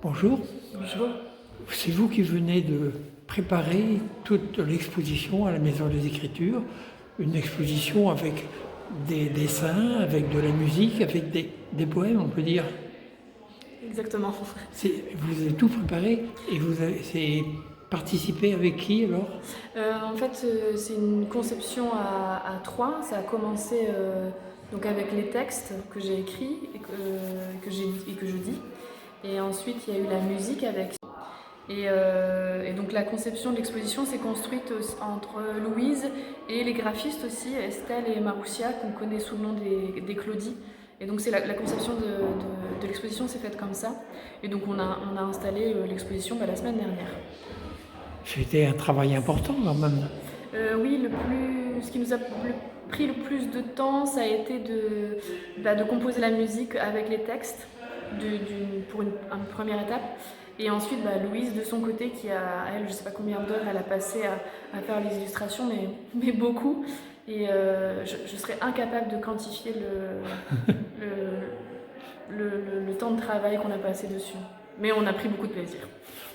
Bonjour, Bonjour. c'est vous qui venez de préparer toute l'exposition à la Maison des Écritures, une exposition avec des dessins, avec de la musique, avec des poèmes, on peut dire. Exactement. Vous avez tout préparé et c'est participé avec qui alors? En fait, c'est une conception à trois. Ça a commencé donc avec les textes que j'ai écrits et que je dis. Et ensuite, il y a eu la musique avec. Et donc la conception de l'exposition s'est construite entre Louise et les graphistes aussi, Estelle et Maroussia, qu'on connaît sous le nom des Claudie. Et donc c'est la conception de l'exposition s'est faite comme ça. Et donc on a installé l'exposition la semaine dernière. C'était un travail important quand même. Oui, ce qui nous a pris le plus de temps, ça a été de composer la musique avec les textes pour une première étape. Et ensuite, Louise, de son côté, elle, je sais pas combien d'heures elle a passé à faire les illustrations, mais beaucoup. Et je serais incapable de quantifier le temps de travail qu'on a passé dessus. Mais on a pris beaucoup de plaisir.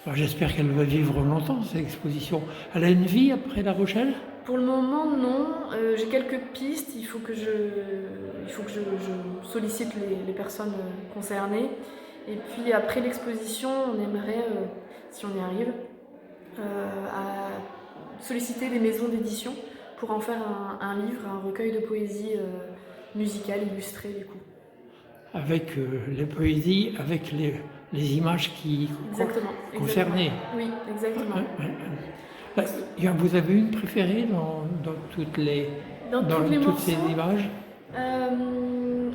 Alors, j'espère qu'elle va vivre longtemps, cette exposition. Elle a une vie après La Rochelle? Pour le moment, non. J'ai quelques pistes. Il faut que je sollicite les personnes concernées. Et puis après l'exposition, on aimerait, si on y arrive, à solliciter des maisons d'édition pour en faire un livre, un recueil de poésie musicale illustrée du coup. Avec les poésies, avec les images qui concernaient. Oui, exactement. Vous avez une préférée dans toutes ces images?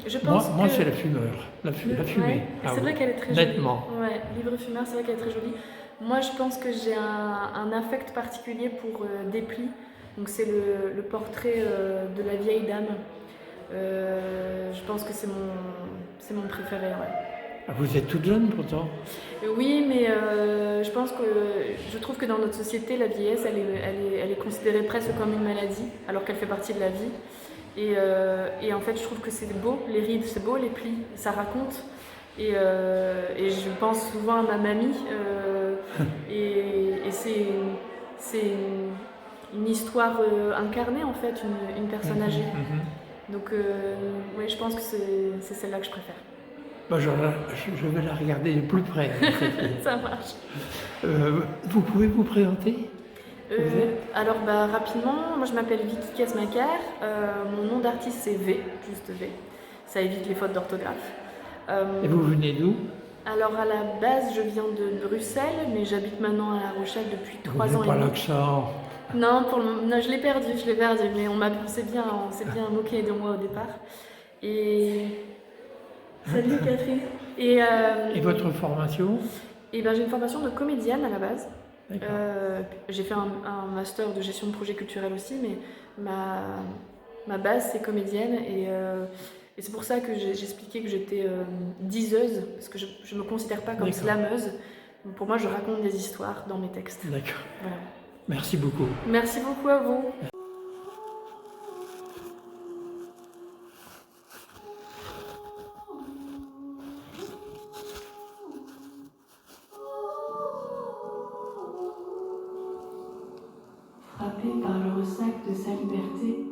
Je pense moi c'est la fumeur, la fumée. Ouais, c'est vrai qu'elle est très jolie. Nettement. Ouais, livre fumeur, c'est vrai qu'elle est très jolie. Moi, je pense que j'ai un affect particulier pour Desplis. Donc c'est le portrait de la vieille dame. Je pense que c'est mon préféré. Ouais. Vous êtes toute jeune pourtant. Oui, mais je trouve que dans notre société, la vieillesse, elle est considérée presque comme une maladie, alors qu'elle fait partie de la vie. Et en fait, je trouve que c'est beau, les rides, c'est beau, les plis, ça raconte. Et je pense souvent à ma mamie. Et c'est une histoire incarnée, en fait, une personne âgée. Donc, oui, je pense que c'est celle-là que je préfère. Je vais la regarder de plus près. Ça marche. Vous pouvez vous présenter? Alors rapidement, moi je m'appelle Vicky Kesmaker, mon nom d'artiste c'est V, juste V, ça évite les fautes d'orthographe. Et vous venez d'où? Alors à la base je viens de Bruxelles, mais j'habite maintenant à La Rochelle depuis 3 ans et demi. Vous n'avez pas l'accent? Non, non, je l'ai perdu, mais on s'est bien moqué de moi au départ. Et... Salut Catherine. Et votre formation? J'ai une formation de comédienne à la base. J'ai fait un master de gestion de projet culturel aussi, mais ma base c'est comédienne et c'est pour ça que j'expliquais que j'étais diseuse, parce que je me considère pas comme slameuse. Pour moi, je raconte des histoires dans mes textes. D'accord. Voilà. Merci beaucoup. Merci beaucoup à vous. Frappée par le ressac de sa liberté,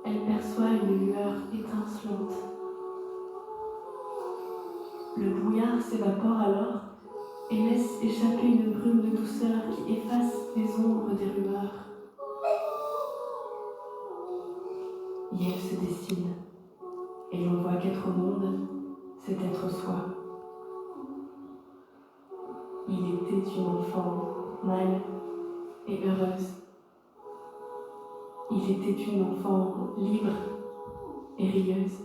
elle perçoit une lueur étincelante. Le brouillard s'évapore alors et laisse échapper une brume de douceur qui efface les ombres des rumeurs. Yel se dessine, et l'on voit qu'être au monde, c'est être soi. Il était une enfant mâle et heureuse. Il était une enfant libre et rieuse.